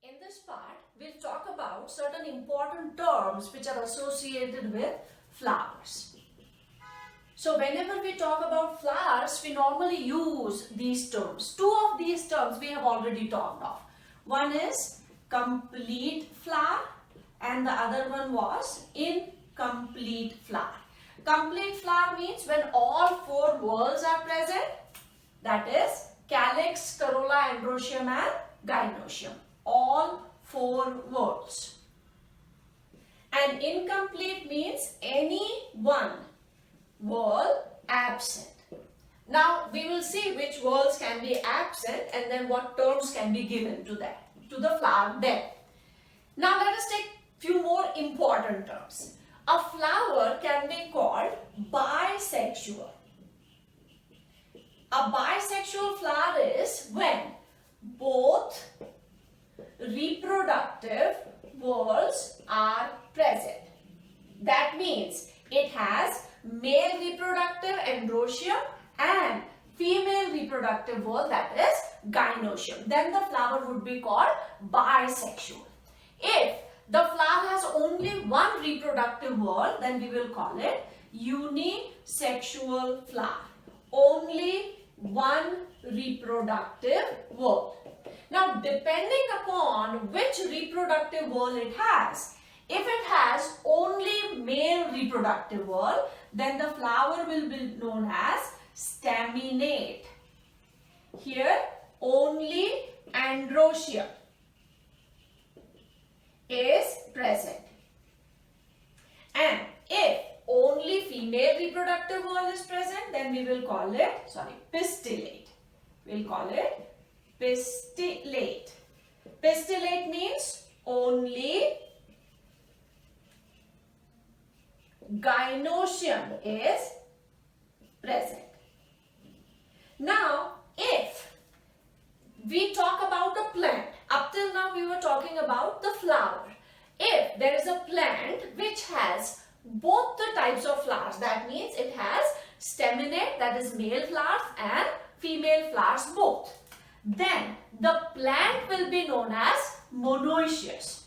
In this part, we'll talk about certain important terms which are associated with flowers. So whenever we talk about flowers, we normally use these terms. Two of these terms we have already talked of. One is complete flower and the other one was incomplete flower. Complete flower means when all four whorls are present, that is calyx, corolla, androecium and gynoecium. All four whorls. And incomplete means any one whorl absent. Now we will see which whorls can be absent and then what terms can be given to that, to the flower then. Now let us take few more important terms. A flower can be called bisexual. A bisexual flower is when both reproductive whorls are present. That means it has male reproductive androecium and female reproductive whorl, that is gynoecium. Then the flower would be called bisexual. If the flower has only one reproductive whorl, then we will call it unisexual flower. Only one reproductive whorl. Now, depending upon which reproductive whorl it has, if it has only male reproductive whorl, then the flower will be known as staminate. Here, only androecium is present. And if only female reproductive whorl is present, then we will call it, pistillate. We'll call it pistillate. Pistillate means only gynoecium is present. Now, if we talk about a plant, up till now we were talking about the flower. If there is a plant which has both the types of flowers, that means it has staminate, that is male flowers, and female flowers both, then the plant will be known as monoecious.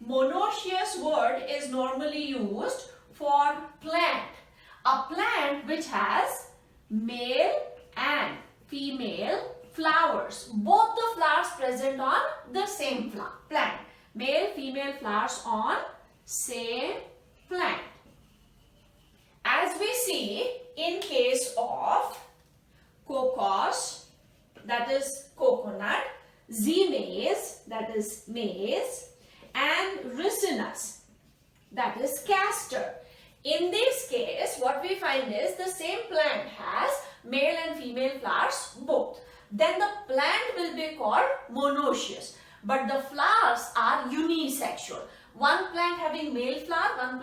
Monoecious word is normally used for plant. A plant which has male and female flowers. Both the flowers present on the same plant. Male, female flowers on same plant. As we see in case of cocos, that is coconut, maize, that is maize, and ricinus, that is castor. In this case, what we find is the same plant has male and female flowers both. Then the plant will be called monoecious. But the flowers are unisexual. One plant having male flower,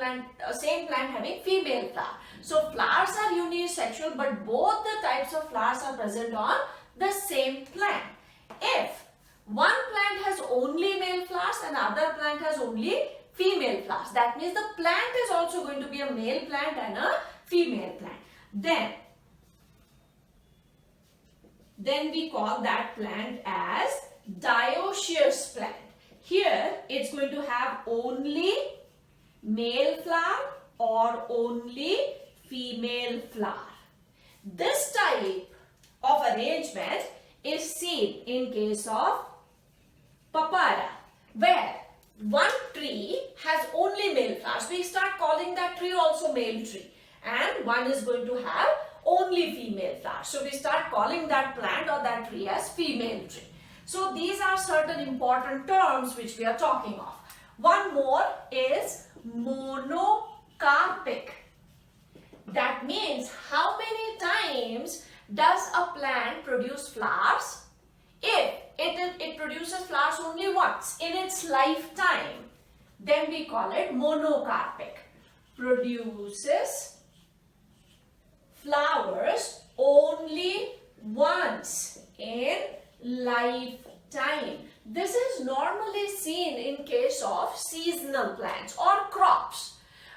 same plant having female flower. So flowers are unisexual, but both the types of flowers are present on the same plant. If one plant has only male flowers and another plant has only female flowers, that means the plant is also going to be a male plant and a female plant. Then we call that plant as dioecious plant. Here it's going to have only male flower or only female flower. This type of arrangement is seen in case of papaya, where one tree has only male flowers. We start calling that tree also male tree, and one is going to have only female flowers. So we start calling that plant or that tree as female tree. So these are certain important terms which we are talking of. One more is monocarpic. That means how many times does a plant produce flowers? If it produces flowers only once in its lifetime, then we call it monocarpic. Produces flowers only once in lifetime. This is normally seen in case of seasonal plants or crops.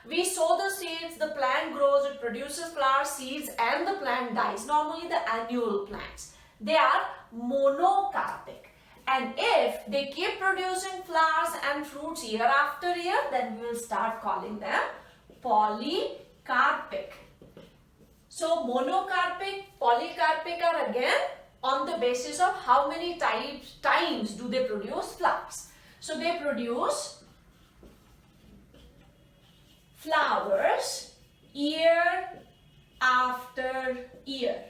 We sow the seeds, the plant grows, it produces flowers, seeds, and the plant dies. Normally the annual plants. they are monocarpic. And if they keep producing flowers and fruits year after year, then we will start calling them polycarpic. So monocarpic, polycarpic are again on the basis of how many times do they produce flowers. So they produce flowers year after year.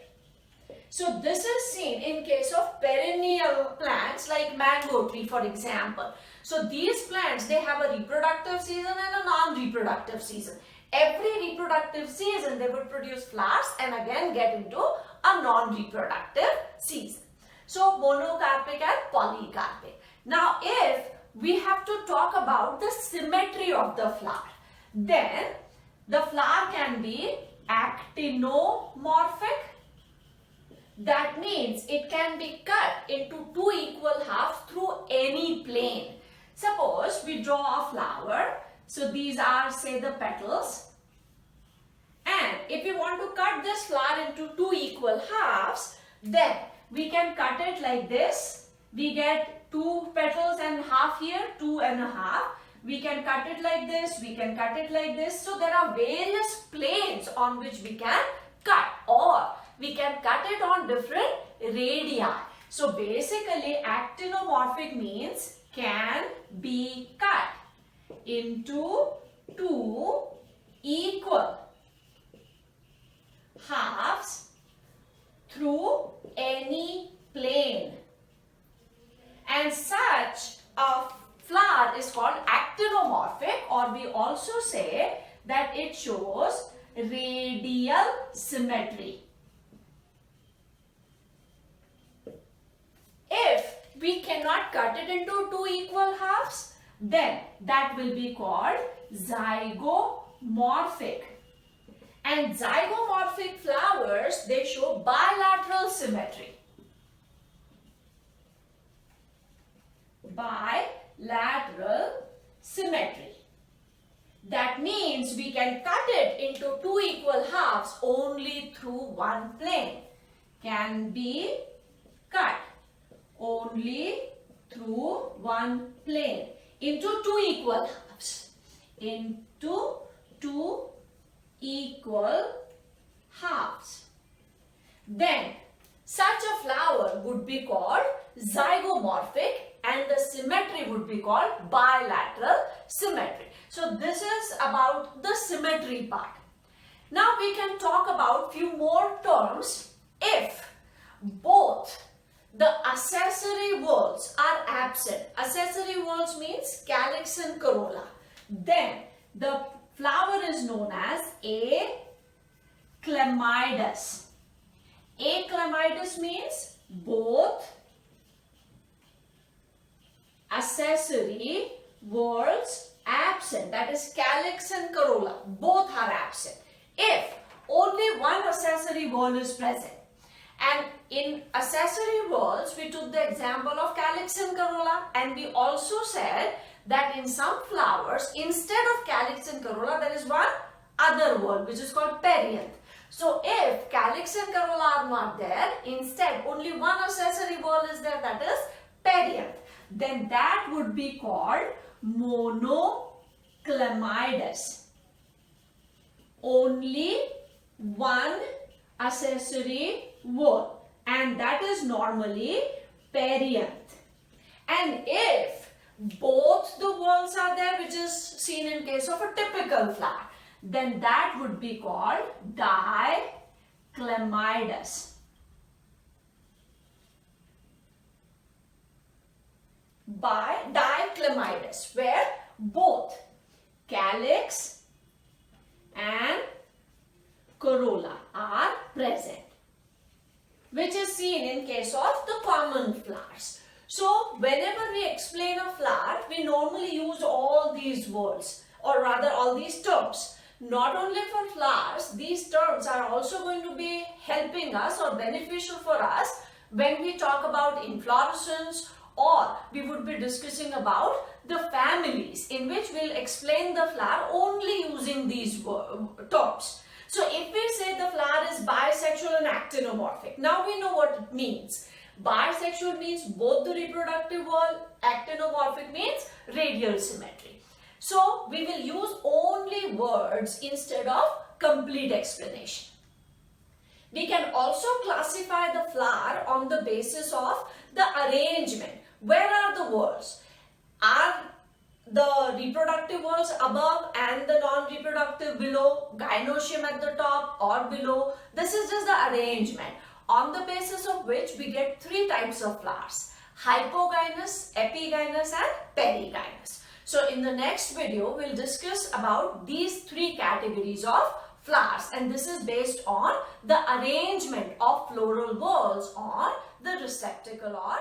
So this is seen in case of perennial plants like mango tree, for example. So these plants, they have a reproductive season and a non-reproductive season. Every reproductive season they would produce flowers and again get into a non-reproductive season. So monocarpic and polycarpic. Now if we have to talk about the symmetry of the flower, then the flower can be actinomorphic. That means it can be cut into two equal halves through any plane. Suppose we draw a flower. So these are, say, the petals. And if we want to cut this flower into two equal halves, then we can cut it like this. We get two petals and half here, 2 and a half. We can cut it like this. We can cut it like this. So there are various planes on which we can cut, or we can cut it on different radii. So basically actinomorphic means can be cut into two equal halves through any plane. And such a flower is called actinomorphic, or we also say that it shows radial symmetry. If we cannot cut it into two equal halves, then that will be called zygomorphic. And zygomorphic flowers, they show bilateral symmetry. Bilateral symmetry. That means we can cut it into two equal halves only through one plane. Can be cut only through one plane into two equal halves. Into two equal halves. Then such a flower would be called zygomorphic and the symmetry would be called bilateral symmetry. So this is about the symmetry part. Now we can talk about few more terms if both the accessory whorls are absent. Accessory whorls means calyx and corolla. Then the flower is known as aclamidus. Aclamidus means both accessory whorls absent. That is calyx and corolla. Both are absent. If only one accessory whorl is present. And in accessory whorls, we took the example of calyx and corolla, and we also said that in some flowers, instead of calyx and corolla, there is one other whorl which is called perianth. So if calyx and corolla are not there, instead only one accessory whorl is there, that is perianth. Then that would be called monoclamidus. Only one accessory whorl, and that is normally perianth. And if both the whorls are there, which is seen in case of a typical flower, then that would be called diclamidus. Diclamidus, where both calyx and corolla are present, which is seen in case of the common flowers. So whenever we explain a flower, we normally use all these words, or rather all these terms. Not only for flowers, these terms are also going to be helping us or beneficial for us when we talk about inflorescence, or we would be discussing about the families in which we'll explain the flower only using these terms. So if we say the flower is bisexual and actinomorphic, now we know what it means. Bisexual means both the reproductive wall, actinomorphic means radial symmetry. So we will use only words instead of complete explanation. We can also classify the flower on the basis of the arrangement. Where are the whorls? Are the reproductive whorls above and the non-reproductive below, gynoecium at the top or below? This is just the arrangement, on the basis of which we get three types of flowers: hypogynous, epigynous and perigynous. So in the next video, we'll discuss about these three categories of flowers, and this is based on the arrangement of floral whorls on the receptacle or